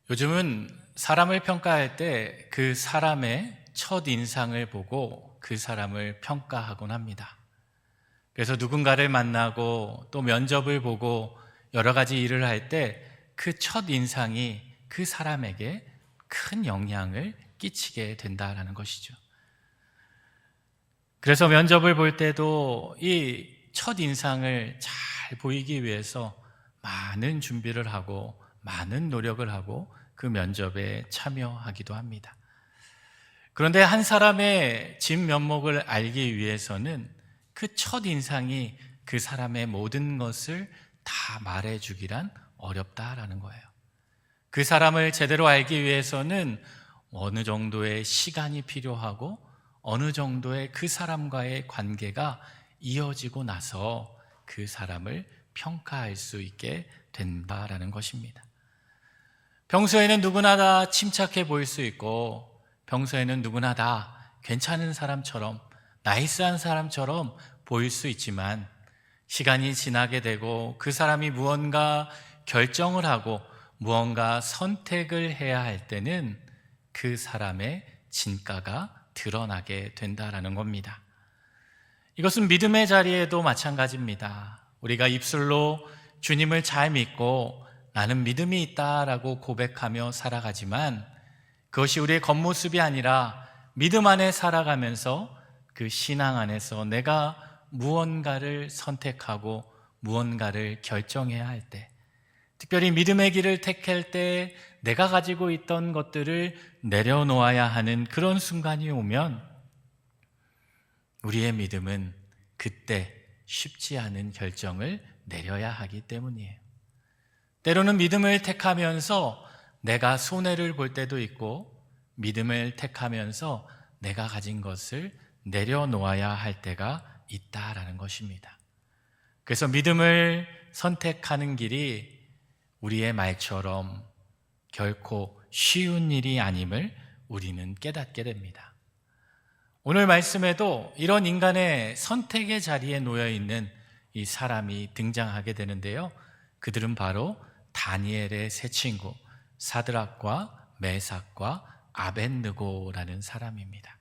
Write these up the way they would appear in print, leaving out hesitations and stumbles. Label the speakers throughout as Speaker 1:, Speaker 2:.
Speaker 1: 요즘은 사람을 평가할 때 그 사람의 첫 인상을 보고 그 사람을 평가하곤 합니다. 그래서 누군가를 만나고 또 면접을 보고 여러 가지 일을 할 때 그 첫 인상이 그 사람에게 큰 영향을 끼치게 된다는 것이죠. 그래서 면접을 볼 때도 이 첫 인상을 잘 보이기 위해서 많은 준비를 하고 많은 노력을 하고 그 면접에 참여하기도 합니다. 그런데 한 사람의 진면목을 알기 위해서는 그 첫 인상이 그 사람의 모든 것을 다 말해주기란 어렵다라는 거예요. 그 사람을 제대로 알기 위해서는 어느 정도의 시간이 필요하고 어느 정도의 그 사람과의 관계가 이어지고 나서 그 사람을 평가할 수 있게 된다라는 것입니다. 평소에는 누구나 다 침착해 보일 수 있고 평소에는 누구나 다 괜찮은 사람처럼 나이스한 사람처럼 보일 수 있지만 시간이 지나게 되고 그 사람이 무언가 결정을 하고 무언가 선택을 해야 할 때는 그 사람의 진가가 드러나게 된다라는 겁니다. 이것은 믿음의 자리에도 마찬가지입니다. 우리가 입술로 주님을 잘 믿고 나는 믿음이 있다라고 고백하며 살아가지만 그것이 우리의 겉모습이 아니라 믿음 안에 살아가면서 그 신앙 안에서 내가 무언가를 선택하고 무언가를 결정해야 할 때, 특별히 믿음의 길을 택할 때 내가 가지고 있던 것들을 내려놓아야 하는 그런 순간이 오면 우리의 믿음은 그때 쉽지 않은 결정을 내려야 하기 때문이에요. 때로는 믿음을 택하면서 내가 손해를 볼 때도 있고 믿음을 택하면서 내가 가진 것을 내려놓아야 할 때가 있다라는 것입니다. 그래서 믿음을 선택하는 길이 우리의 말처럼 결코 쉬운 일이 아님을 우리는 깨닫게 됩니다. 오늘 말씀에도 이런 인간의 선택의 자리에 놓여 있는 이 사람이 등장하게 되는데요. 그들은 바로 다니엘의 세 친구 사드락과 메삭과 아벳느고라는 사람입니다.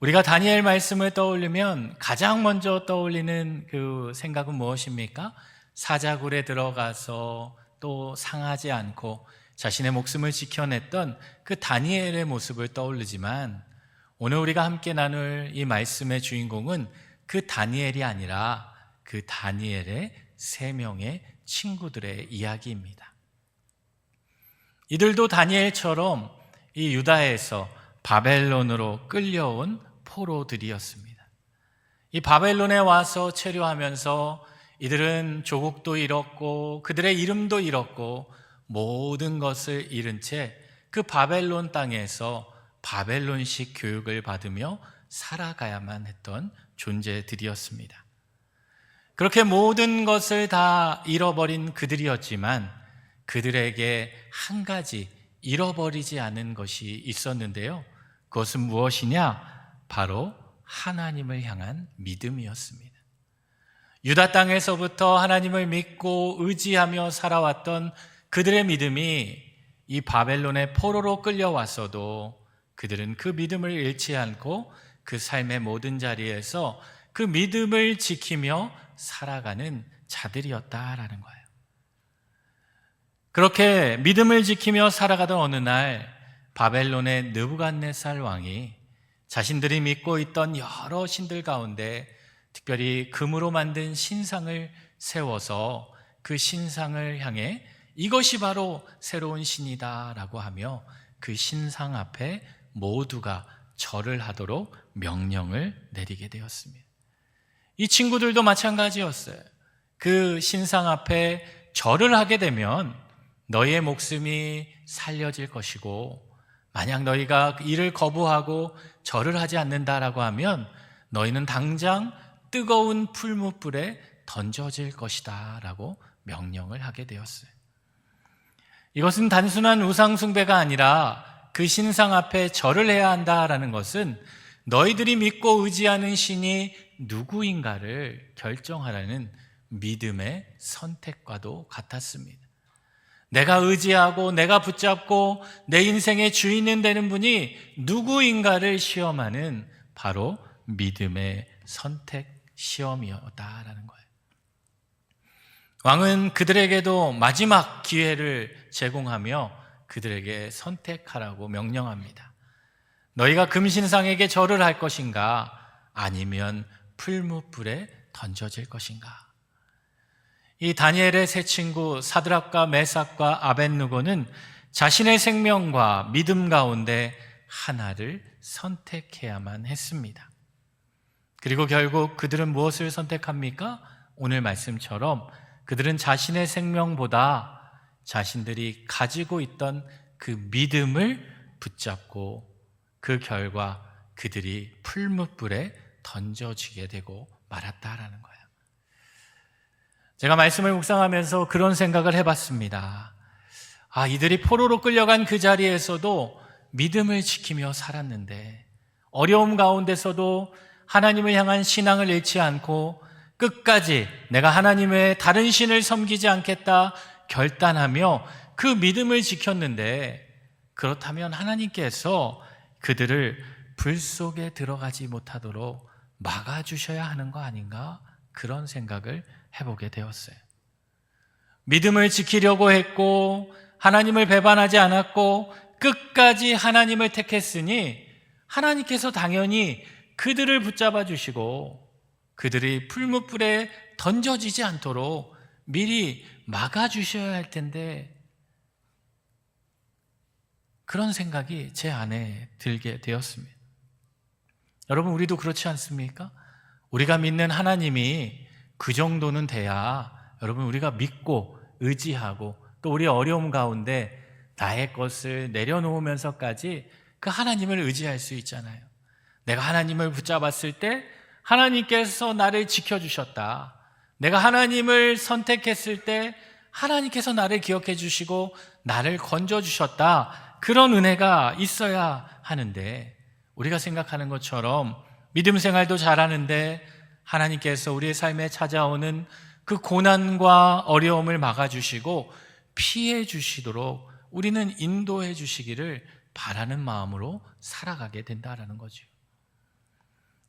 Speaker 1: 우리가 다니엘 말씀을 떠올리면 가장 먼저 떠올리는 그 생각은 무엇입니까? 사자굴에 들어가서 또 상하지 않고 자신의 목숨을 지켜냈던 그 다니엘의 모습을 떠올리지만 오늘 우리가 함께 나눌 이 말씀의 주인공은 그 다니엘이 아니라 그 다니엘의 세 명의 친구들의 이야기입니다. 이들도 다니엘처럼 이 유다에서 바벨론으로 끌려온 포로들이었습니다. 이 바벨론에 와서 체류하면서 이들은 조국도 잃었고 그들의 이름도 잃었고 모든 것을 잃은 채 그 바벨론 땅에서 바벨론식 교육을 받으며 살아가야만 했던 존재들이었습니다. 그렇게 모든 것을 다 잃어버린 그들이었지만 그들에게 한 가지 잃어버리지 않은 것이 있었는데요. 그것은 무엇이냐? 바로 하나님을 향한 믿음이었습니다. 유다 땅에서부터 하나님을 믿고 의지하며 살아왔던 그들의 믿음이 이 바벨론의 포로로 끌려왔어도 그들은 그 믿음을 잃지 않고 그 삶의 모든 자리에서 그 믿음을 지키며 살아가는 자들이었다라는 거예요. 그렇게 믿음을 지키며 살아가던 어느 날 바벨론의 느부갓네살 왕이 자신들이 믿고 있던 여러 신들 가운데 특별히 금으로 만든 신상을 세워서 그 신상을 향해 이것이 바로 새로운 신이다라고 하며 그 신상 앞에 모두가 절을 하도록 명령을 내리게 되었습니다. 이 친구들도 마찬가지였어요. 그 신상 앞에 절을 하게 되면 너희의 목숨이 살려질 것이고 만약 너희가 이를 거부하고 절을 하지 않는다라고 하면 너희는 당장 뜨거운 풀무불에 던져질 것이다 라고 명령을 하게 되었어요. 이것은 단순한 우상 숭배가 아니라 그 신상 앞에 절을 해야 한다라는 것은 너희들이 믿고 의지하는 신이 누구인가를 결정하라는 믿음의 선택과도 같았습니다. 내가 의지하고 내가 붙잡고 내 인생의 주인은 되는 분이 누구인가를 시험하는 바로 믿음의 선택 시험이었다라는 거예요. 왕은 그들에게도 마지막 기회를 제공하며 그들에게 선택하라고 명령합니다. 너희가 금신상에게 절을 할 것인가? 아니면 풀무불에 던져질 것인가? 이 다니엘의 세 친구 사드락과 메삭과 아벳느고는 자신의 생명과 믿음 가운데 하나를 선택해야만 했습니다. 그리고 결국 그들은 무엇을 선택합니까? 오늘 말씀처럼 그들은 자신의 생명보다 자신들이 가지고 있던 그 믿음을 붙잡고 그 결과 그들이 풀무불에 던져지게 되고 말았다라는 거예요. 제가 말씀을 묵상하면서 그런 생각을 해봤습니다. 이들이 포로로 끌려간 그 자리에서도 믿음을 지키며 살았는데 어려움 가운데서도 하나님을 향한 신앙을 잃지 않고 끝까지 내가 하나님의 다른 신을 섬기지 않겠다 결단하며 그 믿음을 지켰는데 그렇다면 하나님께서 그들을 불 속에 들어가지 못하도록 막아주셔야 하는 거 아닌가? 그런 생각을 해보게 되었어요. 믿음을 지키려고 했고 하나님을 배반하지 않았고 끝까지 하나님을 택했으니 하나님께서 당연히 그들을 붙잡아 주시고 그들이 풀무불에 던져지지 않도록 미리 막아주셔야 할 텐데 그런 생각이 제 안에 들게 되었습니다. 여러분, 우리도 그렇지 않습니까? 우리가 믿는 하나님이 그 정도는 돼야 여러분 우리가 믿고 의지하고 또 우리 어려움 가운데 나의 것을 내려놓으면서까지 그 하나님을 의지할 수 있잖아요. 내가 하나님을 붙잡았을 때 하나님께서 나를 지켜주셨다. 내가 하나님을 선택했을 때 하나님께서 나를 기억해 주시고 나를 건져주셨다. 그런 은혜가 있어야 하는데 우리가 생각하는 것처럼 믿음 생활도 잘하는데 하나님께서 우리의 삶에 찾아오는 그 고난과 어려움을 막아주시고 피해 주시도록 우리는 인도해 주시기를 바라는 마음으로 살아가게 된다라는 거죠.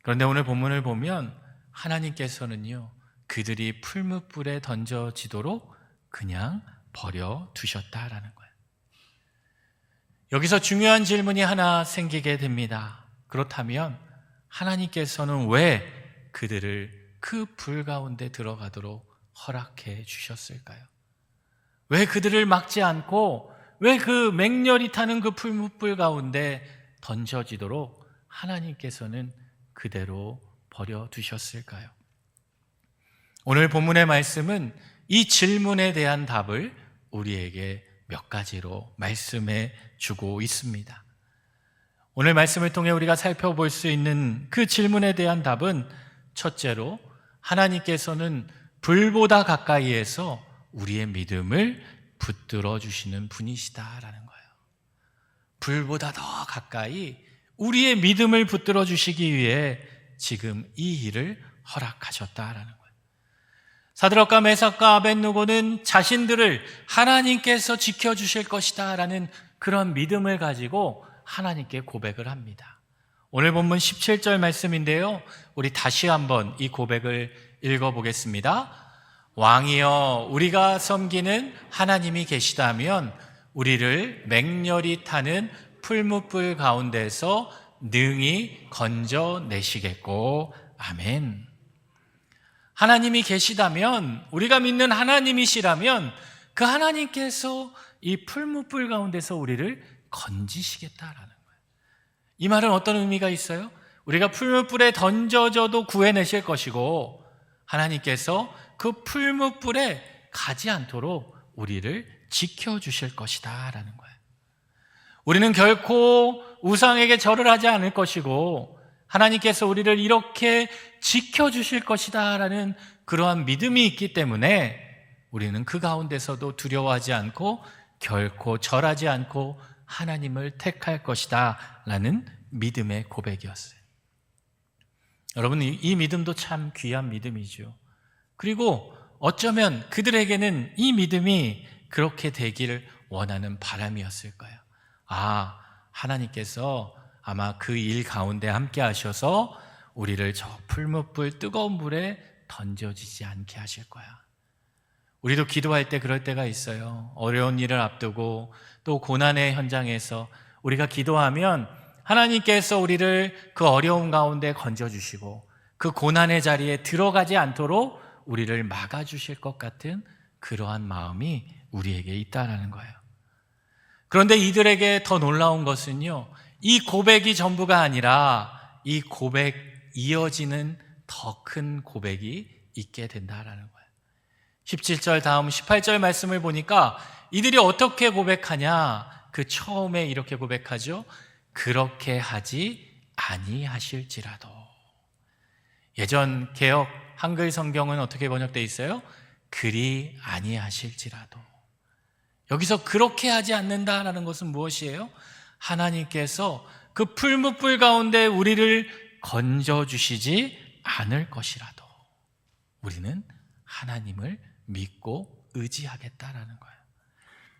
Speaker 1: 그런데 오늘 본문을 보면 하나님께서는요, 그들이 풀무불에 던져지도록 그냥 버려두셨다라는 거예요. 여기서 중요한 질문이 하나 생기게 됩니다. 그렇다면 하나님께서는 왜 그들을 그 불 가운데 들어가도록 허락해 주셨을까요? 왜 그들을 막지 않고 왜 그 맹렬히 타는 그 풀무불 가운데 던져지도록 하나님께서는 그대로 버려두셨을까요? 오늘 본문의 말씀은 이 질문에 대한 답을 우리에게 몇 가지로 말씀해 주고 있습니다. 오늘 말씀을 통해 우리가 살펴볼 수 있는 그 질문에 대한 답은 첫째로 하나님께서는 불보다 가까이에서 우리의 믿음을 붙들어 주시는 분이시다라는 거예요. 불보다 더 가까이 우리의 믿음을 붙들어 주시기 위해 지금 이 일을 허락하셨다라는 거예요. 사드락과 메삭과 아벳느고는 자신들을 하나님께서 지켜주실 것이다 라는 그런 믿음을 가지고 하나님께 고백을 합니다. 오늘 본문 17절 말씀인데요, 우리 다시 한번 이 고백을 읽어보겠습니다. 왕이여, 우리가 섬기는 하나님이 계시다면 우리를 맹렬히 타는 풀무불 가운데서 능히 건져내시겠고, 아멘. 하나님이 계시다면, 우리가 믿는 하나님이시라면 그 하나님께서 이 풀무불 가운데서 우리를 건지시겠다라는 거예요. 이 말은 어떤 의미가 있어요? 우리가 풀무불에 던져져도 구해내실 것이고 하나님께서 그 풀무불에 가지 않도록 우리를 지켜주실 것이다 라는 거예요. 우리는 결코 우상에게 절을 하지 않을 것이고 하나님께서 우리를 이렇게 지켜주실 것이다 라는 그러한 믿음이 있기 때문에 우리는 그 가운데서도 두려워하지 않고 결코 절하지 않고 하나님을 택할 것이다 라는 믿음의 고백이었어요. 여러분, 이 믿음도 참 귀한 믿음이죠. 그리고 어쩌면 그들에게는 이 믿음이 그렇게 되기를 원하는 바람이었을까요? 하나님께서 아마 그 일 가운데 함께 하셔서 우리를 저 풀무불 뜨거운 물에 던져지지 않게 하실 거야. 우리도 기도할 때 그럴 때가 있어요. 어려운 일을 앞두고 또 고난의 현장에서 우리가 기도하면 하나님께서 우리를 그 어려움 가운데 건져주시고 그 고난의 자리에 들어가지 않도록 우리를 막아주실 것 같은 그러한 마음이 우리에게 있다라는 거예요. 그런데 이들에게 더 놀라운 것은요, 이 고백이 전부가 아니라 이 고백 이어지는 더 큰 고백이 있게 된다라는 거예요. 17절 다음 18절 말씀을 보니까 이들이 어떻게 고백하냐? 그 처음에 이렇게 고백하죠. 그렇게 하지 아니하실지라도. 예전 개역 한글 성경은 어떻게 번역되어 있어요? 그리 아니하실지라도. 여기서 그렇게 하지 않는다라는 것은 무엇이에요? 하나님께서 그 풀무불 가운데 우리를 건져주시지 않을 것이라도 우리는 하나님을 믿고 의지하겠다라는 거예요.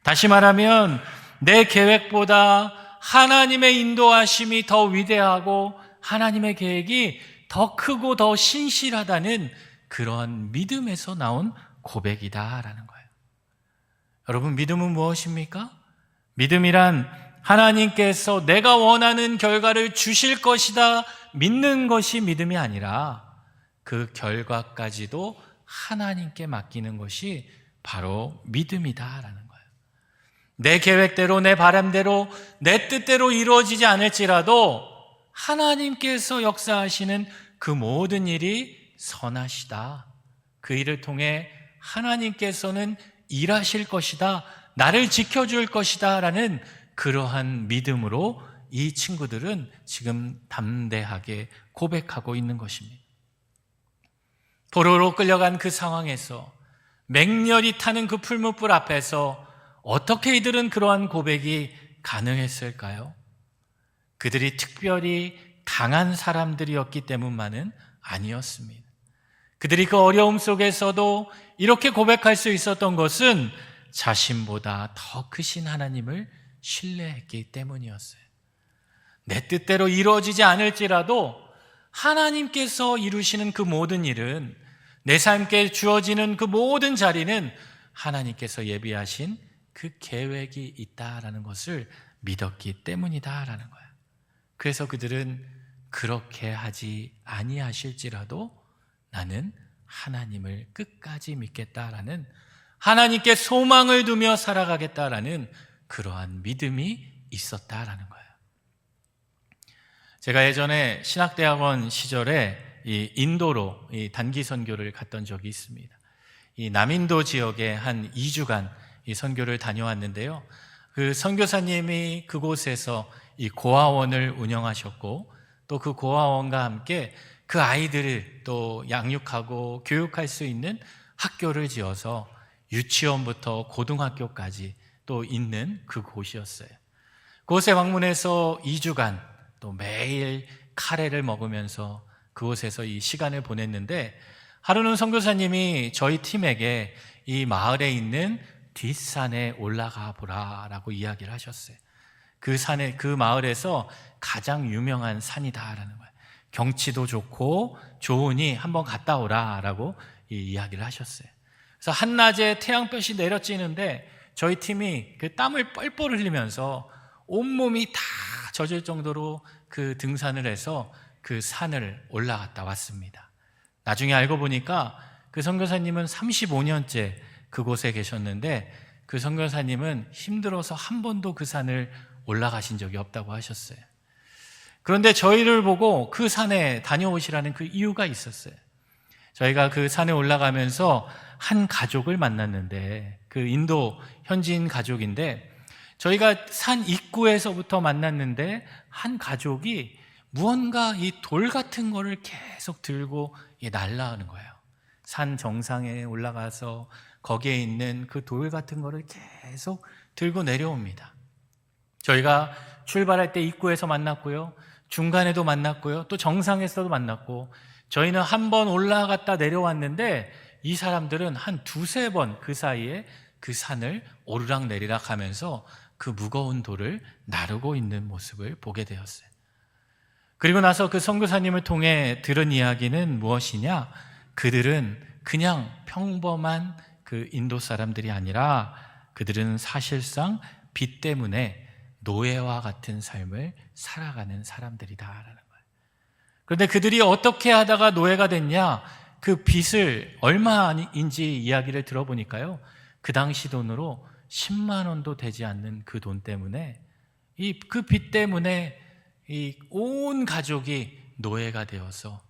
Speaker 1: 다시 말하면 내 계획보다 하나님의 인도하심이 더 위대하고 하나님의 계획이 더 크고 더 신실하다는 그러한 믿음에서 나온 고백이다라는 거예요. 여러분, 믿음은 무엇입니까? 믿음이란 하나님께서 내가 원하는 결과를 주실 것이다 믿는 것이 믿음이 아니라 그 결과까지도 하나님께 맡기는 것이 바로 믿음이다라는 거예요. 내 계획대로 내 바람대로 내 뜻대로 이루어지지 않을지라도 하나님께서 역사하시는 그 모든 일이 선하시다. 그 일을 통해 하나님께서는 일하실 것이다. 나를 지켜줄 것이다 라는 그러한 믿음으로 이 친구들은 지금 담대하게 고백하고 있는 것입니다. 포로로 끌려간 그 상황에서 맹렬히 타는 그 풀무불 앞에서 어떻게 이들은 그러한 고백이 가능했을까요? 그들이 특별히 강한 사람들이었기 때문만은 아니었습니다. 그들이 그 어려움 속에서도 이렇게 고백할 수 있었던 것은 자신보다 더 크신 하나님을 신뢰했기 때문이었어요. 내 뜻대로 이루어지지 않을지라도 하나님께서 이루시는 그 모든 일은, 내 삶께 주어지는 그 모든 자리는 하나님께서 예비하신 그 계획이 있다라는 것을 믿었기 때문이다라는 거예요. 그래서 그들은 그렇게 하지 아니하실지라도 나는 하나님을 끝까지 믿겠다라는, 하나님께 소망을 두며 살아가겠다라는 그러한 믿음이 있었다라는 거예요. 제가 예전에 신학대학원 시절에 이 인도로 이 단기 선교를 갔던 적이 있습니다. 이 남인도 지역에 한 2주간 이 선교를 다녀왔는데요. 그 선교사님이 그곳에서 이 고아원을 운영하셨고 또 그 고아원과 함께 그 아이들을 또 양육하고 교육할 수 있는 학교를 지어서 유치원부터 고등학교까지 또 있는 그곳이었어요. 그곳에 방문해서 2주간 또 매일 카레를 먹으면서 그곳에서 이 시간을 보냈는데, 하루는 선교사님이 저희 팀에게 이 마을에 있는 뒷산에 올라가 보라라고 이야기를 하셨어요. 그 산에, 그 마을에서 가장 유명한 산이다라는 거예요. 경치도 좋고 좋으니 한번 갔다 오라라고 이야기를 하셨어요. 그래서 한낮에 태양볕이 내려찌는데 저희 팀이 그 땀을 뻘뻘 흘리면서 온몸이 다 젖을 정도로 그 등산을 해서 그 산을 올라갔다 왔습니다. 나중에 알고 보니까 그 선교사님은 35년째 그곳에 계셨는데 그 선교사님은 힘들어서 한 번도 그 산을 올라가신 적이 없다고 하셨어요. 그런데 저희를 보고 그 산에 다녀오시라는 그 이유가 있었어요. 저희가 그 산에 올라가면서 한 가족을 만났는데, 그 인도 현지인 가족인데, 저희가 산 입구에서부터 만났는데 한 가족이 무언가 이 돌 같은 거를 계속 들고 날아가는 거예요. 산 정상에 올라가서 거기에 있는 그 돌 같은 거를 계속 들고 내려옵니다. 저희가 출발할 때 입구에서 만났고요, 중간에도 만났고요, 또 정상에서도 만났고, 저희는 한 번 올라갔다 내려왔는데 이 사람들은 한 두세 번 그 사이에 그 산을 오르락내리락 하면서 그 무거운 돌을 나르고 있는 모습을 보게 되었어요. 그리고 나서 그 선교사님을 통해 들은 이야기는 무엇이냐? 그들은 그냥 평범한 그 인도 사람들이 아니라 그들은 사실상 빚 때문에 노예와 같은 삶을 살아가는 사람들이다라는 거예요. 그런데 그들이 어떻게 하다가 노예가 됐냐? 그 빚을 얼마인지 이야기를 들어보니까요, 그 당시 돈으로 10만 원도 되지 않는 그 돈 때문에, 그 빚 때문에 이 온 가족이 노예가 되어서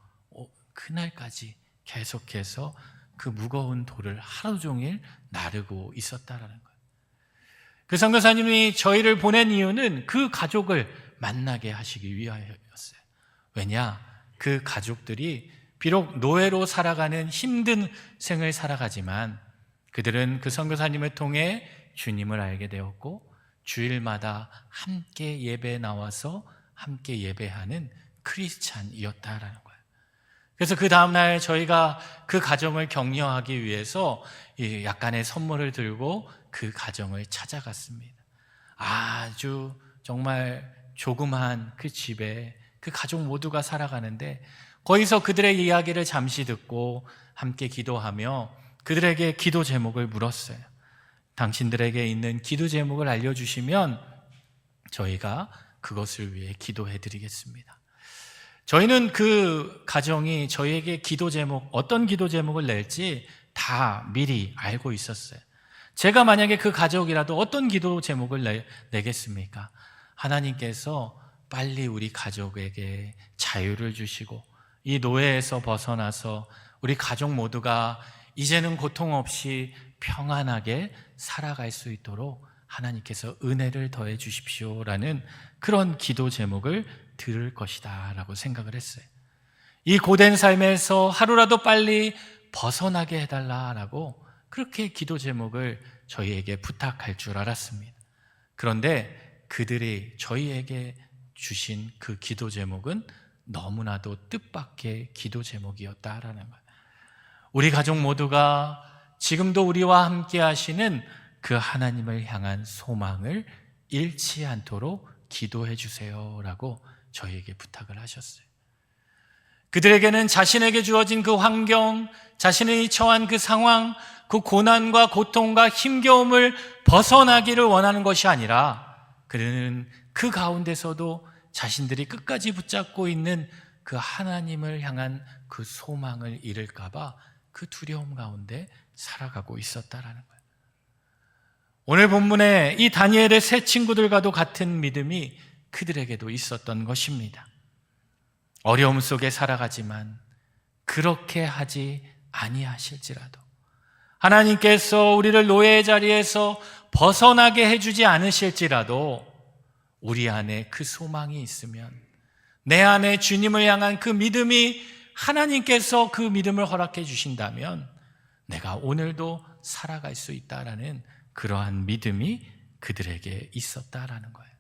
Speaker 1: 그날까지 계속해서 그 무거운 돌을 하루 종일 나르고 있었다라는 거예요. 그 선교사님이 저희를 보낸 이유는 그 가족을 만나게 하시기 위하여였어요. 왜냐? 그 가족들이 비록 노예로 살아가는 힘든 생을 살아가지만 그들은 그 선교사님을 통해 주님을 알게 되었고 주일마다 함께 예배에 나와서 함께 예배하는 크리스찬이었다라는 거예요. 그래서 그 다음날 저희가 그 가정을 격려하기 위해서 약간의 선물을 들고 그 가정을 찾아갔습니다. 아주 정말 조그마한 그 집에 그 가족 모두가 살아가는데, 거기서 그들의 이야기를 잠시 듣고 함께 기도하며 그들에게 기도 제목을 물었어요. 당신들에게 있는 기도 제목을 알려주시면 저희가 그것을 위해 기도해 드리겠습니다. 저희는 그 가정이 저희에게 기도 제목, 어떤 기도 제목을 낼지 다 미리 알고 있었어요. 제가 만약에 그 가족이라도 어떤 기도 제목을 내겠습니까? 하나님께서 빨리 우리 가족에게 자유를 주시고 이 노예에서 벗어나서 우리 가족 모두가 이제는 고통 없이 평안하게 살아갈 수 있도록 하나님께서 은혜를 더해 주십시오라는 그런 기도 제목을 들을 것이다 라고 생각을 했어요. 이 고된 삶에서 하루라도 빨리 벗어나게 해달라라고 그렇게 기도 제목을 저희에게 부탁할 줄 알았습니다. 그런데 그들이 저희에게 주신 그 기도 제목은 너무나도 뜻밖의 기도 제목이었다라는 거예요. 우리 가족 모두가 지금도 우리와 함께 하시는 그 하나님을 향한 소망을 잃지 않도록 기도해 주세요라고 저희에게 부탁을 하셨어요. 그들에게는 자신에게 주어진 그 환경, 자신이 처한 그 상황, 그 고난과 고통과 힘겨움을 벗어나기를 원하는 것이 아니라 그들은 그 가운데서도 자신들이 끝까지 붙잡고 있는 그 하나님을 향한 그 소망을 잃을까 봐 그 두려움 가운데 살아가고 있었다라는 거예요. 오늘 본문에 이 다니엘의 세 친구들과도 같은 믿음이 그들에게도 있었던 것입니다. 어려움 속에 살아가지만 그렇게 하지 아니하실지라도 하나님께서 우리를 노예의 자리에서 벗어나게 해주지 않으실지라도 우리 안에 그 소망이 있으면, 내 안에 주님을 향한 그 믿음이 하나님께서 그 믿음을 허락해 주신다면 내가 오늘도 살아갈 수 있다라는 그러한 믿음이 그들에게 있었다라는 거예요.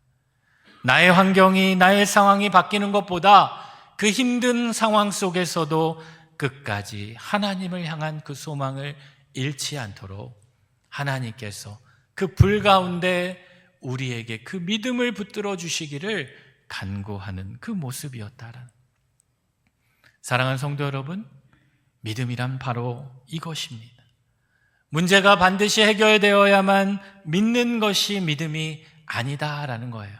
Speaker 1: 나의 환경이, 나의 상황이 바뀌는 것보다 그 힘든 상황 속에서도 끝까지 하나님을 향한 그 소망을 잃지 않도록 하나님께서 그 불 가운데 우리에게 그 믿음을 붙들어 주시기를 간구하는 그 모습이었다라는. 사랑하는 성도 여러분, 믿음이란 바로 이것입니다. 문제가 반드시 해결되어야만 믿는 것이 믿음이 아니다라는 거예요.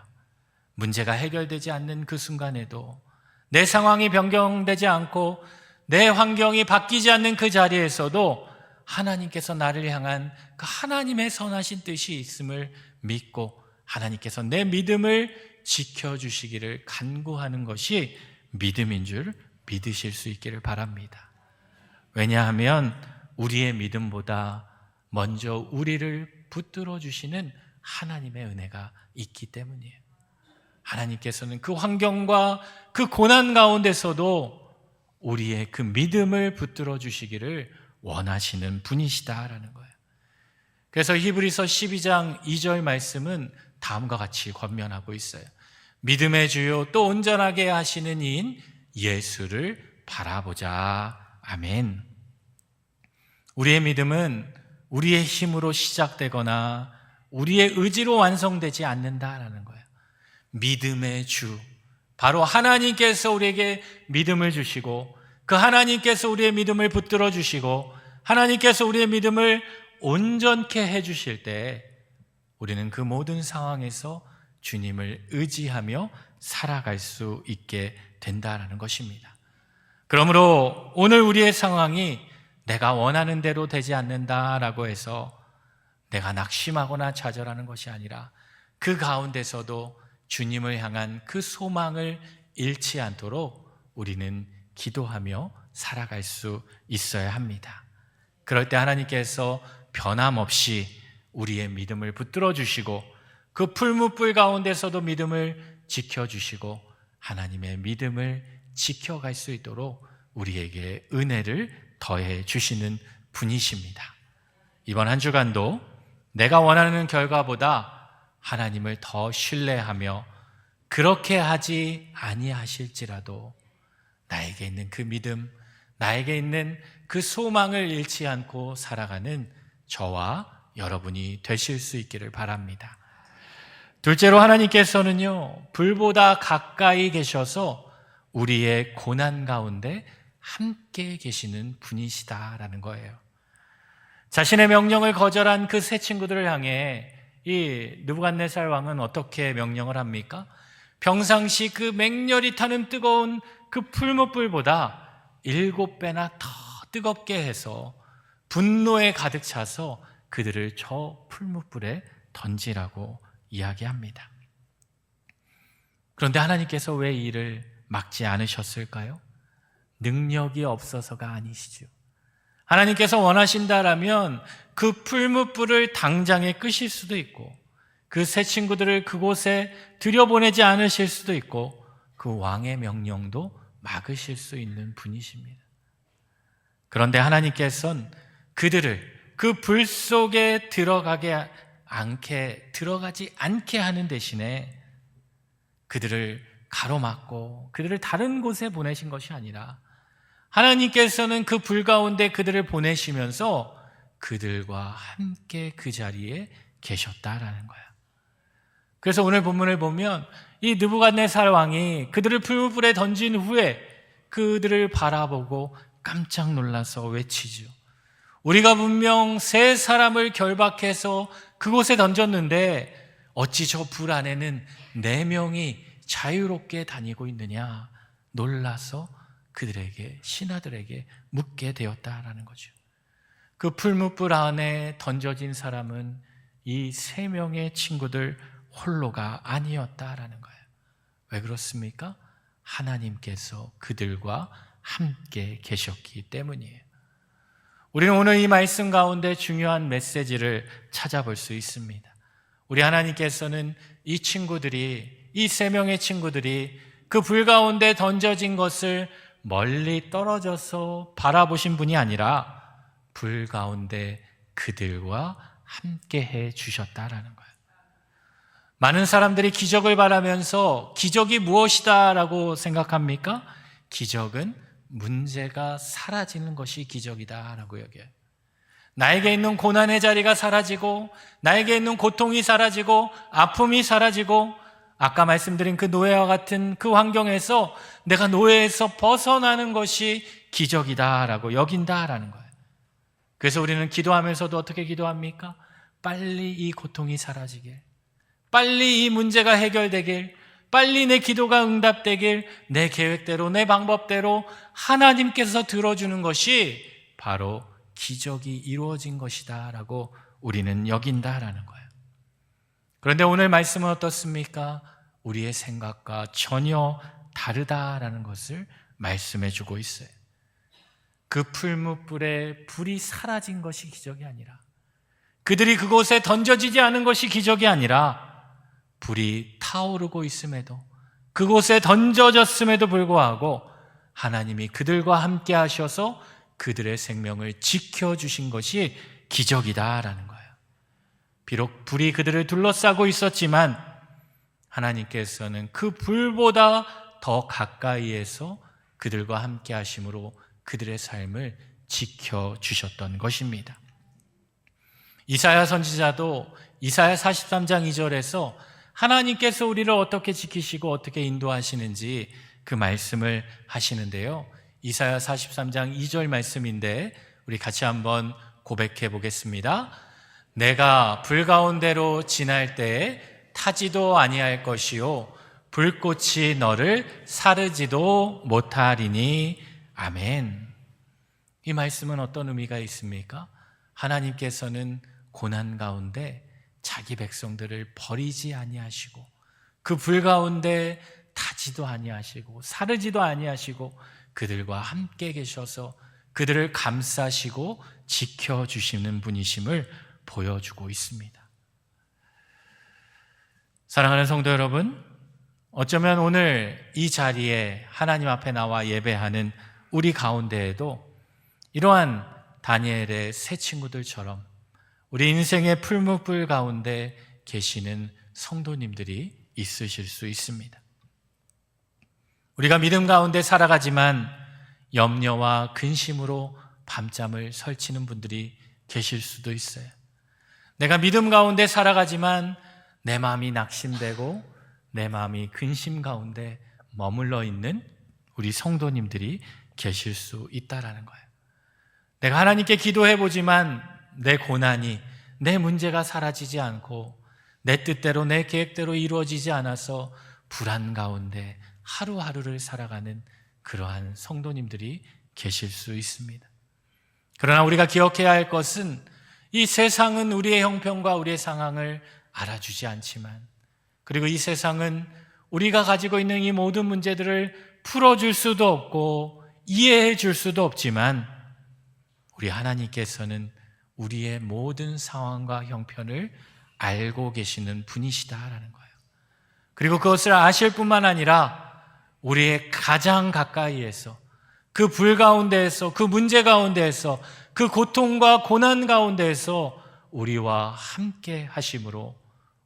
Speaker 1: 문제가 해결되지 않는 그 순간에도, 내 상황이 변경되지 않고 내 환경이 바뀌지 않는 그 자리에서도 하나님께서 나를 향한 그 하나님의 선하신 뜻이 있음을 믿고 하나님께서 내 믿음을 지켜주시기를 간구하는 것이 믿음인 줄 믿으실 수 있기를 바랍니다. 왜냐하면 우리의 믿음보다 먼저 우리를 붙들어 주시는 하나님의 은혜가 있기 때문이에요. 하나님께서는 그 환경과 그 고난 가운데서도 우리의 그 믿음을 붙들어 주시기를 원하시는 분이시다라는 거예요. 그래서 히브리서 12장 2절 말씀은 다음과 같이 권면하고 있어요. 믿음의 주요 또 온전하게 하시는 이인 예수를 바라보자. 아멘. 우리의 믿음은 우리의 힘으로 시작되거나 우리의 의지로 완성되지 않는다라는 거예요. 믿음의 주, 바로 하나님께서 우리에게 믿음을 주시고 그 하나님께서 우리의 믿음을 붙들어 주시고 하나님께서 우리의 믿음을 온전케 해주실 때 우리는 그 모든 상황에서 주님을 의지하며 살아갈 수 있게 된다는 것입니다. 그러므로 오늘 우리의 상황이 내가 원하는 대로 되지 않는다라고 해서 내가 낙심하거나 좌절하는 것이 아니라 그 가운데서도 주님을 향한 그 소망을 잃지 않도록 우리는 기도하며 살아갈 수 있어야 합니다. 그럴 때 하나님께서 변함없이 우리의 믿음을 붙들어 주시고 그 풀무불 가운데서도 믿음을 지켜주시고 하나님의 믿음을 지켜갈 수 있도록 우리에게 은혜를 더해 주시는 분이십니다. 이번 한 주간도 내가 원하는 결과보다 하나님을 더 신뢰하며 그렇게 하지 아니하실지라도 나에게 있는 그 믿음, 나에게 있는 그 소망을 잃지 않고 살아가는 저와 여러분이 되실 수 있기를 바랍니다. 둘째로 하나님께서는요, 불보다 가까이 계셔서 우리의 고난 가운데 함께 계시는 분이시다라는 거예요. 자신의 명령을 거절한 그 세 친구들을 향해 이 느부갓네살 왕은 어떻게 명령을 합니까? 평상시 그 맹렬히 타는 뜨거운 그 풀무불보다 7배나 더 뜨겁게 해서 분노에 가득 차서 그들을 저 풀무불에 던지라고 이야기합니다. 그런데 하나님께서 왜 이 일을 막지 않으셨을까요? 능력이 없어서가 아니시죠. 하나님께서 원하신다라면 그 풀무불을 당장에 끄실 수도 있고 그 세 친구들을 그곳에 들여보내지 않으실 수도 있고 그 왕의 명령도 막으실 수 있는 분이십니다. 그런데 하나님께서는 그들을 그 불 속에 들어가지 않게 하는 대신에 그들을 가로막고 그들을 다른 곳에 보내신 것이 아니라 하나님께서는 그 불 가운데 그들을 보내시면서 그들과 함께 그 자리에 계셨다라는 거예요. 그래서 오늘 본문을 보면 이 느부갓네살 왕이 그들을 풀무불에 던진 후에 그들을 바라보고 깜짝 놀라서 외치죠. 우리가 분명 세 사람을 결박해서 그곳에 던졌는데 어찌 저 불 안에는 4명이 자유롭게 다니고 있느냐 놀라서 그들에게 신하들에게 묻게 되었다라는 거죠. 그 풀무불 안에 던져진 사람은 이 3명의 친구들 홀로가 아니었다라는 거예요. 왜 그렇습니까? 하나님께서 그들과 함께 계셨기 때문이에요. 우리는 오늘 이 말씀 가운데 중요한 메시지를 찾아볼 수 있습니다. 우리 하나님께서는 이 3명의 친구들이 그 불 가운데 던져진 것을 멀리 떨어져서 바라보신 분이 아니라 불 가운데 그들과 함께 해 주셨다라는 거예요. 많은 사람들이 기적을 바라면서 기적이 무엇이다라고 생각합니까? 기적은 문제가 사라지는 것이 기적이다라고 여겨요. 나에게 있는 고난의 자리가 사라지고 나에게 있는 고통이 사라지고 아픔이 사라지고 아까 말씀드린 그 노예와 같은 그 환경에서 내가 노예에서 벗어나는 것이 기적이다라고 여긴다라는 거예요. 그래서 우리는 기도하면서도 어떻게 기도합니까? 빨리 이 고통이 사라지길, 빨리 이 문제가 해결되길, 빨리 내 기도가 응답되길, 내 계획대로 내 방법대로 하나님께서 들어주는 것이 바로 기적이 이루어진 것이다 라고 우리는 여긴다라는 거예요. 그런데 오늘 말씀은 어떻습니까? 우리의 생각과 전혀 다르다라는 것을 말씀해 주고 있어요. 그 풀무불에 불이 사라진 것이 기적이 아니라 그들이 그곳에 던져지지 않은 것이 기적이 아니라 불이 타오르고 있음에도 그곳에 던져졌음에도 불구하고 하나님이 그들과 함께 하셔서 그들의 생명을 지켜주신 것이 기적이다라는 거예요. 비록 불이 그들을 둘러싸고 있었지만 하나님께서는 그 불보다 더 가까이에서 그들과 함께 하심으로 그들의 삶을 지켜주셨던 것입니다. 이사야 선지자도 이사야 43장 2절에서 하나님께서 우리를 어떻게 지키시고 어떻게 인도하시는지 그 말씀을 하시는데요. 이사야 43장 2절 말씀인데 우리 같이 한번 고백해 보겠습니다. 내가 불 가운데로 지날 때에 타지도 아니할 것이요 불꽃이 너를 사르지도 못하리니. 아멘. 이 말씀은 어떤 의미가 있습니까? 하나님께서는 고난 가운데 자기 백성들을 버리지 아니하시고 그 불 가운데 타지도 아니하시고 사르지도 아니하시고 그들과 함께 계셔서 그들을 감싸시고 지켜주시는 분이심을 보여주고 있습니다. 사랑하는 성도 여러분, 어쩌면 오늘 이 자리에 하나님 앞에 나와 예배하는 우리 가운데에도 이러한 다니엘의 세 친구들처럼 우리 인생의 풀무불 가운데 계시는 성도님들이 있으실 수 있습니다. 우리가 믿음 가운데 살아가지만 염려와 근심으로 밤잠을 설치는 분들이 계실 수도 있어요. 내가 믿음 가운데 살아가지만 내 마음이 낙심되고 내 마음이 근심 가운데 머물러 있는 우리 성도님들이 계실 수 있다라는 거예요. 내가 하나님께 기도해보지만 내 고난이, 내 문제가 사라지지 않고 내 뜻대로 내 계획대로 이루어지지 않아서 불안 가운데 하루하루를 살아가는 그러한 성도님들이 계실 수 있습니다. 그러나 우리가 기억해야 할 것은 이 세상은 우리의 형편과 우리의 상황을 알아주지 않지만, 그리고 이 세상은 우리가 가지고 있는 이 모든 문제들을 풀어줄 수도 없고 이해해 줄 수도 없지만 우리 하나님께서는 우리의 모든 상황과 형편을 알고 계시는 분이시다라는 거예요. 그리고 그것을 아실 뿐만 아니라 우리의 가장 가까이에서 그 불 가운데에서 그 문제 가운데에서 그 고통과 고난 가운데에서 우리와 함께 하심으로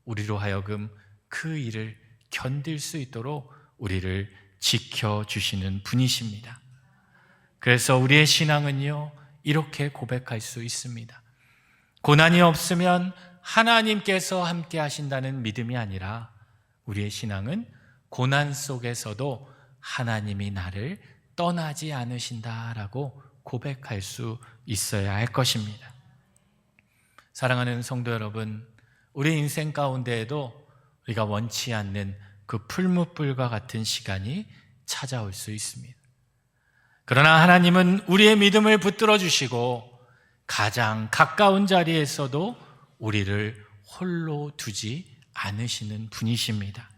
Speaker 1: 우리로 하여금 그 일을 견딜 수 있도록 우리를 지켜주시는 분이십니다. 그래서 우리의 신앙은요, 이렇게 고백할 수 있습니다. 고난이 없으면 하나님께서 함께 하신다는 믿음이 아니라 우리의 신앙은 고난 속에서도 하나님이 나를 떠나지 않으신다라고 고백할 수 있어야 할 것입니다. 사랑하는 성도 여러분, 우리 인생 가운데에도 우리가 원치 않는 그 풀무불과 같은 시간이 찾아올 수 있습니다. 그러나 하나님은 우리의 믿음을 붙들어 주시고 가장 가까운 자리에서도 우리를 홀로 두지 않으시는 분이십니다.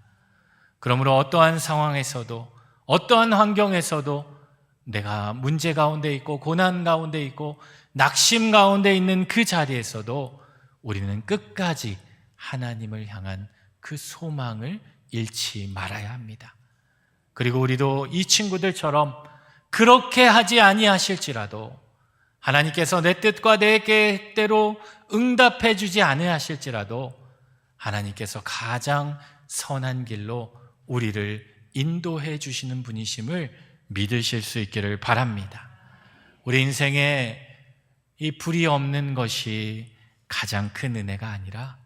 Speaker 1: 그러므로 어떠한 상황에서도 어떠한 환경에서도 내가 문제 가운데 있고 고난 가운데 있고 낙심 가운데 있는 그 자리에서도 우리는 끝까지 하나님을 향한 그 소망을 잃지 말아야 합니다. 그리고 우리도 이 친구들처럼 그렇게 하지 아니하실지라도 하나님께서 내 뜻과 내 계획대로 응답해 주지 아니하실지라도 하나님께서 가장 선한 길로 우리를 인도해 주시는 분이심을 믿으실 수 있기를 바랍니다. 우리 인생에 이 불이 없는 것이 가장 큰 은혜가 아니라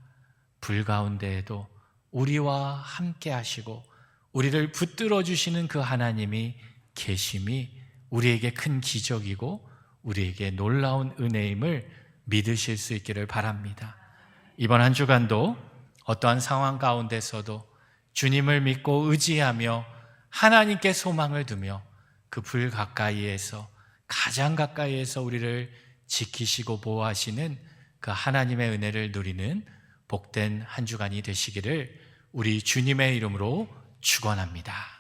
Speaker 1: 불 가운데에도 우리와 함께 하시고 우리를 붙들어 주시는 그 하나님이 계심이 우리에게 큰 기적이고 우리에게 놀라운 은혜임을 믿으실 수 있기를 바랍니다. 이번 한 주간도 어떠한 상황 가운데서도 주님을 믿고 의지하며 하나님께 소망을 두며 그 불 가까이에서 가장 가까이에서 우리를 지키시고 보호하시는 그 하나님의 은혜를 누리는 복된 한 주간이 되시기를 우리 주님의 이름으로 축원합니다.